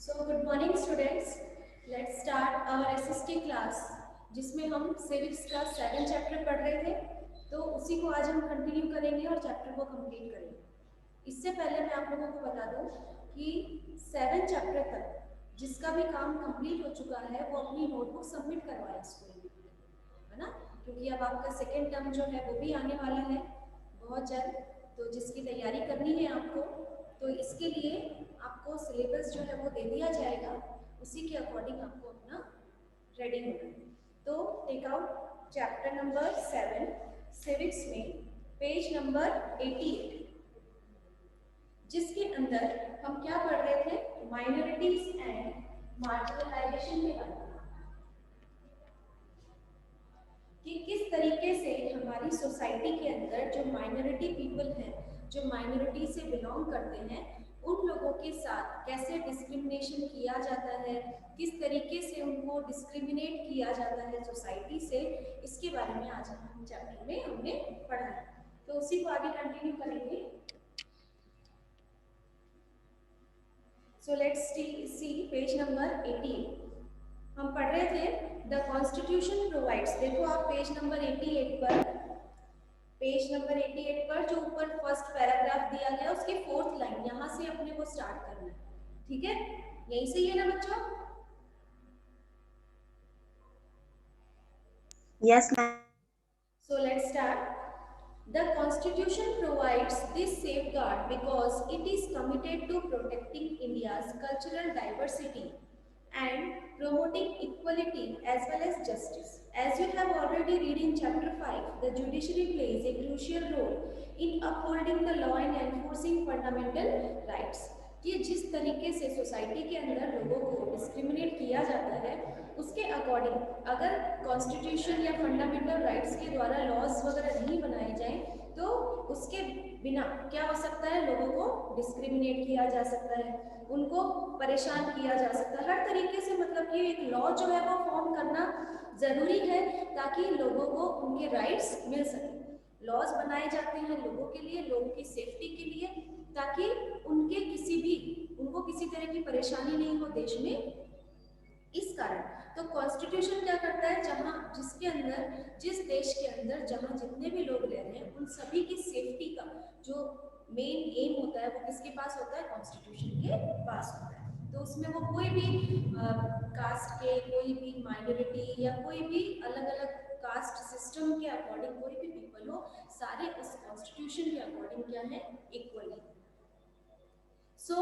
So good morning students. Let's start our SST class जिसमें हम civics का 7 chapter पढ़ रहे थे, तो उसी को आज हम कंटिन्यू करेंगे और चैप्टर को कंप्लीट करेंगे। इससे पहले मैं आप लोगों को बता दूं कि 7 चैप्टर तक जिसका भी काम कंप्लीट हो चुका है वो अपनी नोटबुक सबमिट करवाए स्कूल में, है ना, क्योंकि अब आपका सेकेंड टर्म जो है वो भी आने वाला है बहुत जल्द, तो जिसकी तैयारी करनी है आपको, तो इसके लिए आपको सिलेबस जो है वो दे दिया जाएगा, उसी के अकॉर्डिंग आपको अपना रेडी होना है। तो take out chapter number 7 civics में पेज नंबर 88, जिसके अंदर हम क्या पढ़ रहे थे, माइनॉरिटीज एंड मार्जिनलाइजेशन के बारे में, कि किस तरीके से हमारी सोसाइटी के अंदर जो माइनॉरिटी पीपल हैं, जो माइनॉरिटी से बिलोंग करते हैं, उन लोगों के साथ कैसे डिस्क्रिमिनेशन किया जाता है, किस तरीके से उनको डिस्क्रिमिनेट किया जाता है सोसाइटी से, इसके बारे में आज हम चैप्टर में हमने पढ़ा है। तो उसी को आगे कंटिन्यू करेंगे। So let's see page number 88। हम पढ़ रहे थे द कॉन्स्टिट्यूशन प्रोवाइड्स, देखो आप पेज नंबर 88 पर, पेज नंबर 88 पर जो ऊपर फर्स्ट पैराग्राफ दिया गया उसकी 4th लाइन, यहां से अपने को स्टार्ट करना है, ठीक है, यहीं से ही है ना बच्चों? Yes, ma'am. So let's start. The Constitution provides this safeguard because it is committed to protecting India's cultural diversity and promoting equality as well as justice. As you have already read in chapter 5, the judiciary plays a crucial role in upholding the law and enforcing fundamental rights. कि जिस तरीके से society के अंदर लोगों को discriminate किया जाता है, उसके अकॉर्डिंग अगर कॉन्स्टिट्यूशन या फंडामेंटल राइट्स के द्वारा लॉज वगैरह नहीं बनाए जाएं, तो उसके बिना क्या हो सकता है, लोगों को डिस्क्रिमिनेट किया जा सकता है, उनको परेशान किया जा सकता है हर तरीके से। मतलब कि एक लॉ जो है वो फॉर्म करना ज़रूरी है ताकि लोगों को उनके राइट्स मिल सके। लॉज बनाए जाते हैं लोगों के लिए, लोगों की सेफ्टी के लिए, ताकि उनको किसी तरह की परेशानी नहीं हो देश में। इस कारण तो कॉन्स्टिट्यूशन क्या करता है, जिस देश के अंदर जहां जितने भी लोग रह रहे हैं उन सभी की सेफ्टी का जो मेन एम होता है वो किसके पास होता है, कॉन्स्टिट्यूशन के पास होता है। तो उसमें वो कोई भी कास्ट के, कोई भी माइनॉरिटी या कोई भी अलग अलग कास्ट सिस्टम के अकॉर्डिंग कोई भी पीपल हो, सारे उस कॉन्स्टिट्यूशन के अकॉर्डिंग क्या है, इक्वल है। So,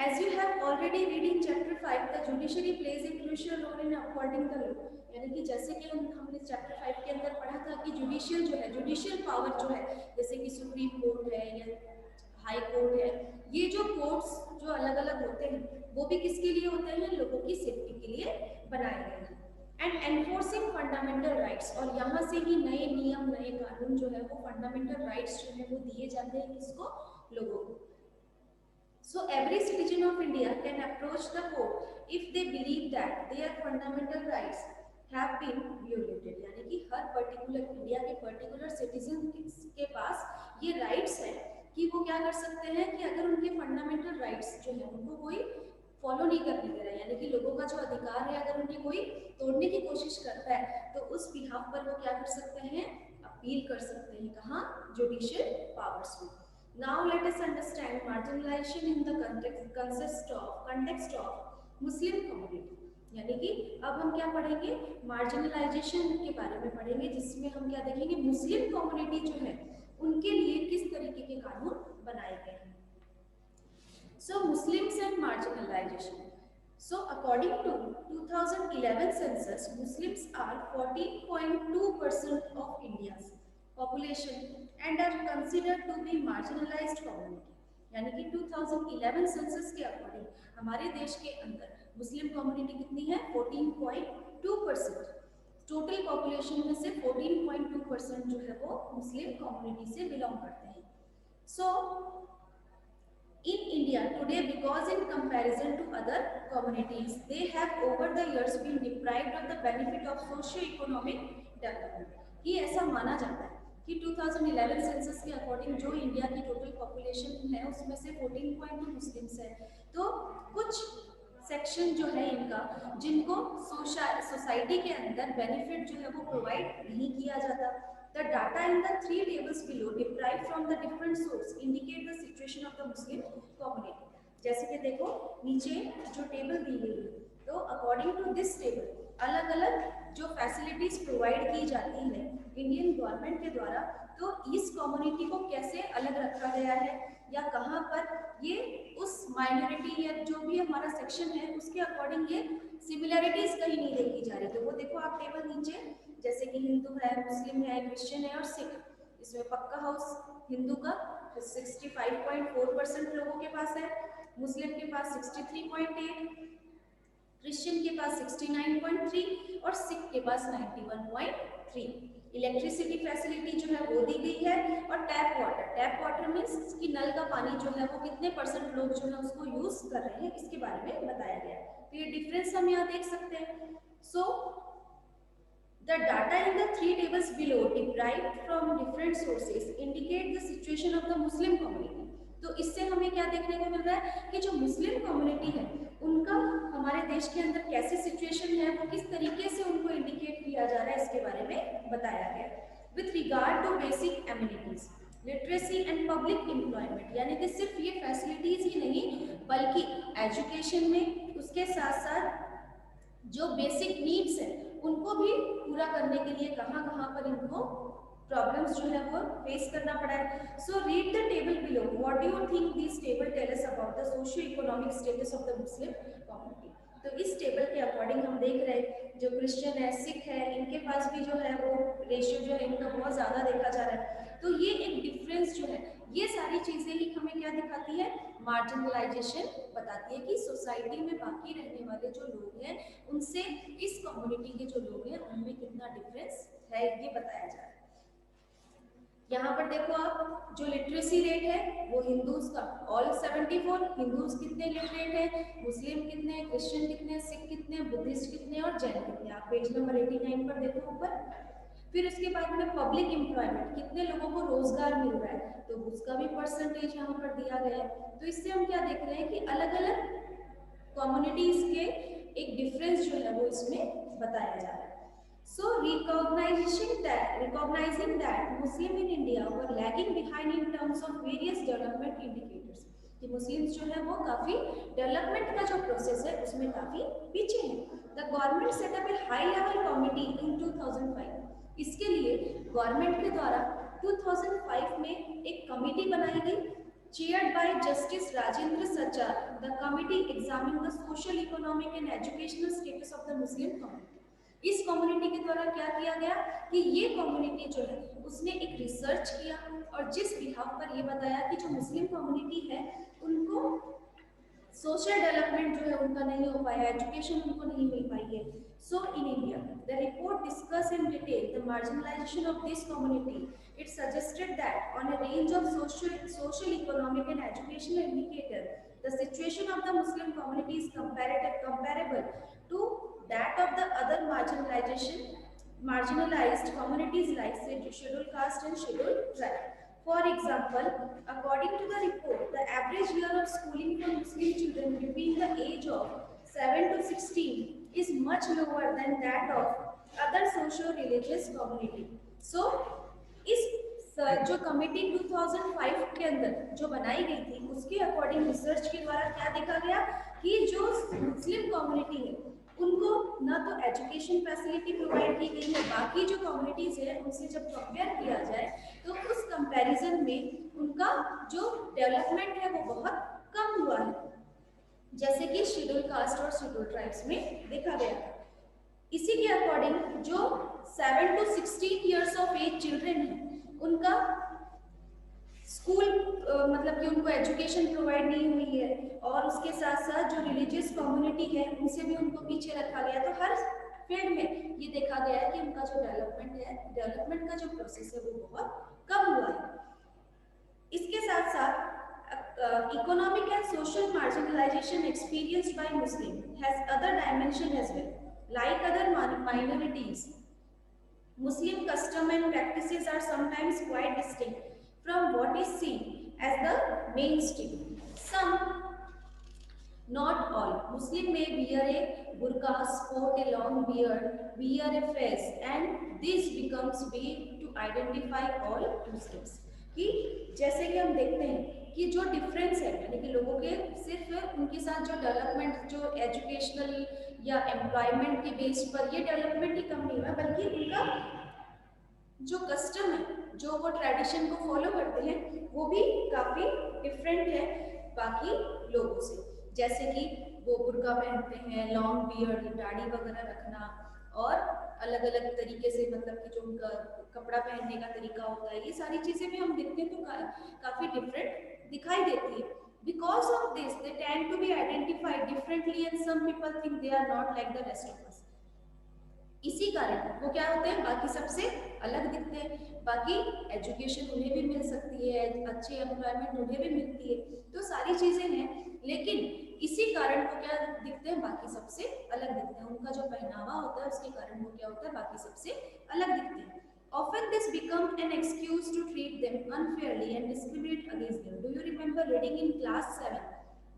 as you have already read in chapter 5, the judiciary plays a crucial role in upholding the law. यानी कि जैसे कि हमने चैप्टर 5 के अंदर पढ़ा था कि जुडिशियल जो है, जुडिशियल पावर जो है, जैसे कि सुप्रीम कोर्ट है या हाई कोर्ट है, ये जो कोर्ट्स जो अलग अलग होते हैं वो भी किसके लिए होते हैं, लोगों की सेफ्टी के लिए बनाए गए हैं। एंड एनफोर्सिंग फंडामेंटल राइट्स, और यहाँ से ही नए नियम नए कानून जो है वो फंडामेंटल राइट्स जो है वो दिए जाते हैं किसको, लोगों को। So every citizen of India can approach the court if they believe that their fundamental rights have been violated। यानी कि हर पर्टिकुलर इंडिया के पर्टिकुलर सिटीजन के पास ये राइट्स हैं कि वो क्या कर सकते हैं कि अगर उनके फंडामेंटल राइट्स जो है उनको कोई फॉलो नहीं करने दे रहा है, यानी कि लोगों का जो अधिकार है अगर उनकी कोई तोड़ने की कोशिश करता है, तो उस बिहाफ पर वो क्या कर सकते हैं, अपील कर सकते हैं, कहाँ, जुडिशियल पावर्स में। Now let us understand marginalization in the context of Muslim community। यानी कि अब हम क्या पढ़ेंगे, मार्जिनलाइजेशन के बारे में पढ़ेंगे, जिसमें हम क्या देखेंगे, मुस्लिम कम्युनिटी जो है उनके लिए किस तरीके के कानून बनाए गए हैं। So Muslims and marginalization. So according to 2011 census, Muslims are 14.2% of India's population and are considered to be marginalized community। यानी कि 2011 सेंसस के अकॉर्डिंग हमारे देश के अंदर मुस्लिम कम्युनिटी कितनी है, 14.2%। टोटल पॉपुलेशन में से 14.2% जो है वो मुस्लिम कम्युनिटी से बिलोंग करते हैं। सो in India today, because in comparison to other communities, they have over the years been deprived of the benefit of socio-economic development। ये ऐसा माना जाता है कि 2011 सेंसस के अकॉर्डिंग जो इंडिया की टोटल पॉपुलेशन है उसमें से 14.2 मुस्लिम्स है, तो कुछ सेक्शन जो है इनका, जिनको सोसाइटी के अंदर बेनिफिट जो है वो प्रोवाइड नहीं किया जाता। The data in the three tables below derive from the different source indicate the situation of the Muslim community. जैसे कि देखो नीचे जो टेबल दी गई है, तो अकॉर्डिंग टू दिस टेबल अलग अलग जो फैसिलिटीज प्रोवाइड की जाती है इंडियन गवर्नमेंट के द्वारा, तो इस कम्युनिटी को कैसे अलग रखा गया है या कहाँ पर ये उस माइनॉरिटी या जो भी हमारा सेक्शन है उसके अकॉर्डिंग ये सिमिलैरिटीज कहीं नहीं देखी जा रही। तो वो देखो आप टेबल नीचे, जैसे कि हिंदू है, मुस्लिम है, क्रिश्चियन है और सिख, इसमें पक्का हाउस हिंदू का 65.4% लोगों के पास है, मुस्लिम के पास 63.8, क्रिश्चियन के पास 69.3 और सिख के पास 91.3। इलेक्ट्रिसिटी फैसिलिटी जो है वो दी गई है, और टैप वाटर मीन्स कि नल का पानी जो है वो कितने परसेंट लोग जो है उसको यूज कर रहे हैं इसके बारे में बताया गया है। तो ये डिफरेंस हम यहाँ देख सकते हैं। सो the data in the three tables below derived from different sources indicate the situation of the Muslim community। तो इससे हमें क्या देखने को मिल रहा है कि जो मुस्लिम कम्युनिटी है उनका हमारे देश के अंदर कैसे सिचुएशन है, वो किस तरीके से उनको इंडिकेट किया जा रहा है इसके बारे में बताया गया। With regard to basic amenities, literacy and public employment, यानी कि सिर्फ ये फैसिलिटीज ही नहीं बल्कि एजुकेशन में उसके साथ साथ जो बेसिक नीड्स है उनको भी पूरा करने के लिए कहाँ कहाँ पर इनको प्रॉब्लम्स जो है वो फेस करना पड़ा है। So read the table below, what do you think this table tell us about the socio economic status of the Muslim community. तो इस टेबल के अकॉर्डिंग हम देख रहे हैं जो क्रिश्चियन है, सिख है, इनके पास भी जो है वो रेशियो जो है इनका बहुत ज़्यादा देखा जा रहा है। तो ये एक डिफरेंस जो है, ये सारी चीज़ें ही हमें क्या दिखाती है, मार्जिनलाइजेशन बताती है कि सोसाइटी में बाकी रहने वाले जो लोग हैं उनसे इस कम्युनिटी के जो लोग हैं उनमें कितना डिफरेंस है ये बताया जा रहा है। यहाँ पर देखो आप जो लिटरेसी रेट है वो हिंदूज का ऑल 74, हिंदूज कितने लिटरेट है, मुस्लिम कितने, क्रिश्चियन कितने, सिख कितने, बुद्धिस्ट कितने और जैन कितने, आप पेज नंबर 89 पर देखो ऊपर। फिर उसके बाद में पब्लिक एम्प्लॉयमेंट, कितने लोगों को रोजगार मिल रहा है, तो उसका भी परसेंटेज यहाँ पर दिया गया है। तो इससे हम क्या देख रहे हैं कि अलग अलग कम्युनिटीज के एक डिफरेंस जो है वो इसमें बताया जा रहा है। So recognizing that Muslim in India were lagging behind in terms of various development indicators, कि मुस्लिम्स जो है वो काफी डेवलपमेंट का जो प्रोसेस है उसमें काफी पीछे हैं। The government setup A high level committee इन 2005, इसके लिए गवर्नमेंट के द्वारा 2005 में एक कमिटी बनाई गई chaired by Justice Rajendra Sachar। The committee examined the social, economic and educational status of the Muslim community। इस कम्युनिटी के द्वारा क्या किया गया कि ये कम्युनिटी जो है उसने एक रिसर्च किया और जिस बिहाफ पर ये बताया कि जो मुस्लिम कम्युनिटी है उनको सोशल डेवलपमेंट जो है उनका नहीं हो पाया, एजुकेशन उनको नहीं मिल पाई है। So in India the report discuss in detail the marginalisation of this community. It suggested that on a range of social, economic and educational indicator, the situation of the Muslim community is comparable to that of the other marginalized communities like scheduled caste and scheduled tribe. For example, according to the report, the average year of schooling for Muslim children between the age of 7 to 16 is much lower than that of other socio-religious community. So, इस जो committee 2005 के अंदर जो बनाई गई थी उसके according research के द्वारा क्या देखा गया कि जो मुस्लिम कम्युनिटी है उनको ना तो एजुकेशन फैसिलिटी प्रोवाइड की गई है, बाकी जो कम्युनिटीज है उनसे जब कंपेयर किया जाए तो उस कंपैरिजन में उनका जो डेवलपमेंट है वो बहुत कम हुआ है, जैसे कि शेड्यूल कास्ट और शेड्यूल ट्राइब्स में देखा गया था। इसी के अकॉर्डिंग जो 7 to 16 years of age children है उनका स्कूल मतलब कि उनको एजुकेशन प्रोवाइड नहीं हुई है और उसके साथ साथ जो रिलीजियस कम्युनिटी है उनसे भी उनको पीछे रखा गया। तो हर फील्ड में ये देखा गया है कि उनका जो डेवलपमेंट का जो प्रोसेस है वो बहुत कम हुआ है। इसके साथ साथ economic and social marginalisation experienced by Muslim has other dimension as well. Like other minorities, Muslim custom and practices are sometimes quite distinct from what is seen as the mainstream. Some Not all. Muslim may wear a burqa, sport a long beard, wear a fez, and this becomes way to identify all Muslims. कि जैसे कि हम देखते हैं कि जो difference है यानी कि लोगों के सिर्फ उनके साथ जो डेवलपमेंट जो एजुकेशनल या एम्प्लॉयमेंट के बेस पर ये डेवलपमेंट ही कम नहीं हुआ बल्कि उनका जो कस्टम है जो वो ट्रेडिशन को फॉलो करते हैं वो भी काफ़ी डिफरेंट है बाकी लोगों से। जैसे कि वो बुर्का पहनते हैं, लॉन्ग बियर्ड, दाढ़ी वगैरह रखना और अलग अलग तरीके से मतलब कि जो उनका कपड़ा पहनने का तरीका होता है ये सारी चीज़ें भी हम देखते हैं तो काफ़ी डिफरेंट दिखाई देती है। Because of this, they tend to be identified differently and some people think they are not like the rest of us. इसी कारण वो क्या होते हैं बाकी सबसे अलग दिखते हैं। बाकी एजुकेशन उन्हें भी मिल सकती है, अच्छी एम्प्लॉयमेंट उन्हें भी मिलती है, तो सारी चीजें हैं लेकिन इसी कारण वो क्या दिखते हैं बाकी सबसे अलग दिखते हैं। उनका जो पहनावा होता है उसके कारण वो क्या होता है बाकी सबसे अलग दिखते हैं। Often this becomes an excuse to treat them unfairly and discriminate against them. Do you remember reading in class 7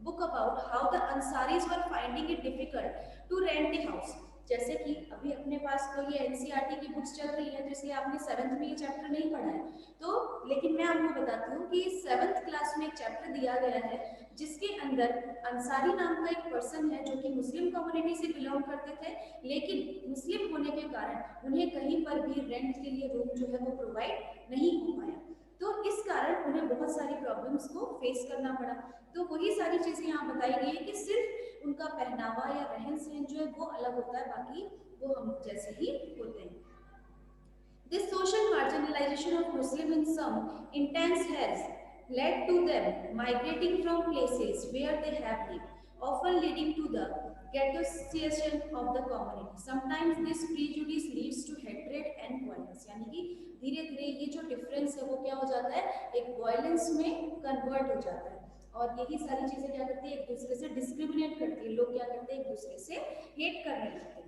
book about how the Ansaris were finding it difficult to rent a house? जैसे कि अभी अपने पास तो ये NCERT की books चल रही है तो इसलिए आपने 7th में ये चैप्टर नहीं पढ़ा है तो लेकिन मैं आपको बताती हूँ कि 7th क्लास में एक चैप्टर दिया गया है जिसके अंदर अंसारी नाम का एक पर्सन है जो कि मुस्लिम कम्युनिटी से बिलोंग करते थे लेकिन मुस्लिम होने के कारण उन्हें कहीं पर भी रेंट के लिए रूम जो है वो प्रोवाइड नहीं हो पाया तो इस कारण उन्हें बहुत सारी प्रॉब्लम्स को फेस करना पड़ा। तो वही सारी चीज़ें यहाँ बताई गई है कि सिर्फ उनका पहनावा या रहन सहन जो है वो अलग होता है बाकी वो हम जैसे ही होते हैं। This social marginalization of Muslim in some intense has led to them migrating from places where they have lived, often leading to the ghettoization of the community. Sometimes this prejudice leads to hatred and violence. यानी कि धीरे धीरे ये जो difference है वो क्या हो जाता है एक वायलेंस में कन्वर्ट हो जाता है और यही सारी चीजें क्या करती है एक दूसरे से डिस्क्रिमिनेट करती है। लोग क्या करते हैं एक दूसरे से हेट करने लगते हैं।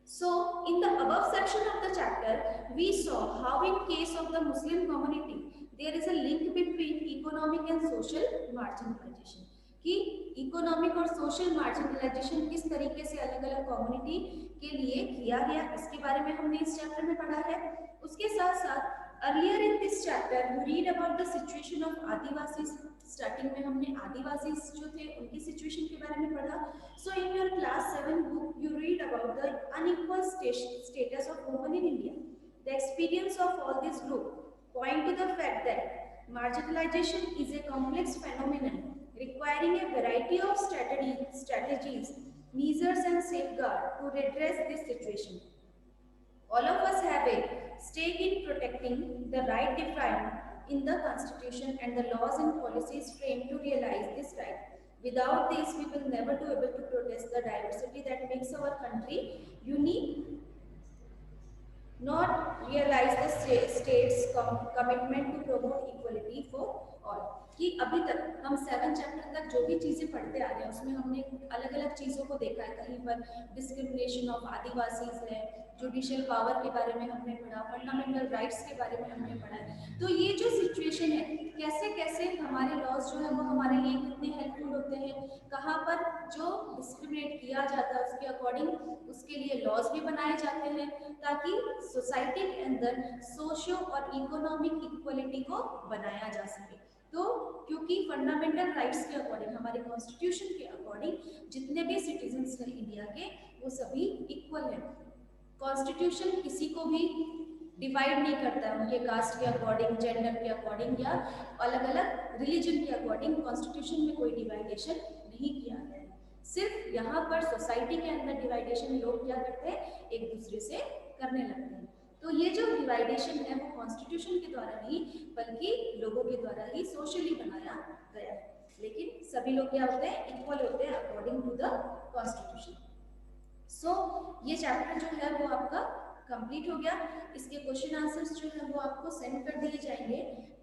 So, in the above section of the chapter, we saw how in case of the Muslim community, there is a link between economic and social marginalization. कि इकोनॉमिक और सोशल मार्जिनलाइजेशन किस तरीके से अलग अलग कम्युनिटी के लिए किया गया इसके बारे में हमने इस चैप्टर में पढ़ा है। उसके साथ साथ earlier in this chapter you read about the situation of Adivasi. Starting में हमने आदिवासी जो थे उनकी सिचुएशन के बारे में पढ़ा। So in your class 7 book you read about the unequal status of women in India. The experience of all this group point to the fact that marginalization is a complex phenomenon requiring a variety of strategies, measures and safeguards to redress this situation. All of us have a stake in protecting the right defined in the Constitution and the laws and policies framed to realize this right. Without this, we will never be able to protest the diversity that makes our country unique, not realize the state's commitment to promote equality for all. कि अभी तक हम 7 chapter तक जो भी चीज़ें पढ़ते आ रहे हैं उसमें हमने अलग अलग चीज़ों को देखा है। कहीं पर डिस्क्रिमिनेशन ऑफ आदिवासी है, जुडिशियल पावर के बारे में हमने पढ़ा, फंडामेंटल राइट्स के बारे में हमने पढ़ा है। तो ये जो सिचुएशन है कैसे कैसे हमारे लॉज जो है वो हमारे लिए कितने हेल्पफुल होते हैं, कहाँ पर जो डिस्क्रिमिनेट किया जाता है उसके अकॉर्डिंग उसके लिए लॉज भी बनाए जाते हैं ताकि सोसाइटी के अंदर सोशियो और इकोनॉमिक इक्वलिटी को बनाया जा सके। तो क्योंकि फंडामेंटल राइट्स के अकॉर्डिंग हमारे कॉन्स्टिट्यूशन के अकॉर्डिंग जितने भी सिटीजन्स हैं इंडिया के वो सभी इक्वल हैं। कॉन्स्टिट्यूशन किसी को भी डिवाइड नहीं करता है उनके कास्ट के अकॉर्डिंग, जेंडर के अकॉर्डिंग या अलग अलग रिलीजन के अकॉर्डिंग कॉन्स्टिट्यूशन में कोई डिवाइडेशन नहीं किया गया है। सिर्फ यहाँ पर सोसाइटी के अंदर डिवाइडेशन लोग क्या करते हैं एक दूसरे से करने लगते हैं। तो ये जो डिवाइडेशन है वो कॉन्स्टिट्यूशन के द्वारा नहीं बल्कि लोगों के द्वारा ही सोशली बनाया गया है। लेकिन सभी लोग क्या होते हैं इक्वल होते हैं अकॉर्डिंग टू द कॉन्स्टिट्यूशन। सो ये चैप्टर जो है वो आपका कंप्लीट हो गया। इसके क्वेश्चन आंसर्स जो है वो आपको सेंड कर दिए जाएंगे।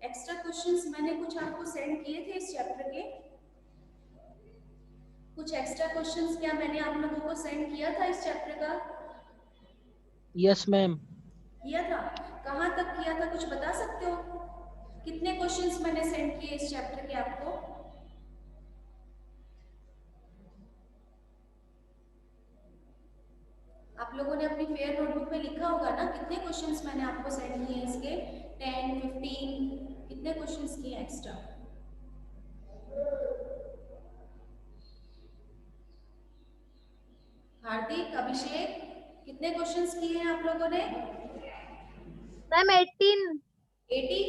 एक्स्ट्रा क्वेश्चंस मैंने कुछ आपको सेंड किए थे इस चैप्टर के। कुछ एक्स्ट्रा क्वेश्चंस क्या मैंने आप लोगों को सेंड किया था इस चैप्टर का? Yes ma'am. किया था? कहाँ तक किया था कुछ बता सकते हो? कितने क्वेश्चंस मैंने सेंड किए इस चैप्टर के आपको? ने अपनी फेयर नोटबुक में लिखा होगा ना कितने क्वेश्चंस मैंने आपको सेंड किए हैं इसके, 10, 15, कितने क्वेश्चंस किए एक्स्ट्रा? हार्दिक, अभिषेक, कितने क्वेश्चंस किए हैं आप लोगों ने? मैम 18। 18?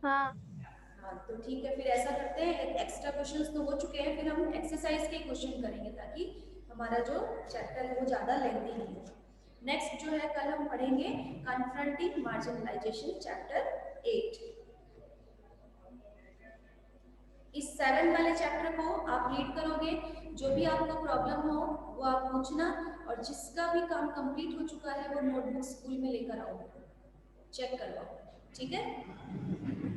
हाँ हाँ तो ठीक है, फिर ऐसा करते हैं, एक्स्ट्रा क्वेश्चंस तो हो चुके हैं, फिर हम एक्सरसाइज के क्वेश्चन करेंगे ताकि हमारा जो चैप्टर है वो ज़्यादा लेंथी नहीं हो। नेक्स्ट जो है कल हम पढ़ेंगे कन्फ्रंटिंग मार्जिनलाइजेशन चैप्टर 8। इस 7 वाले चैप्टर को आप रीड करोगे, जो भी आपको प्रॉब्लम हो वो आप पूछना, और जिसका भी काम कंप्लीट हो चुका है वो नोटबुक स्कूल में लेकर आओ, चेक करवाओ, ठीक है?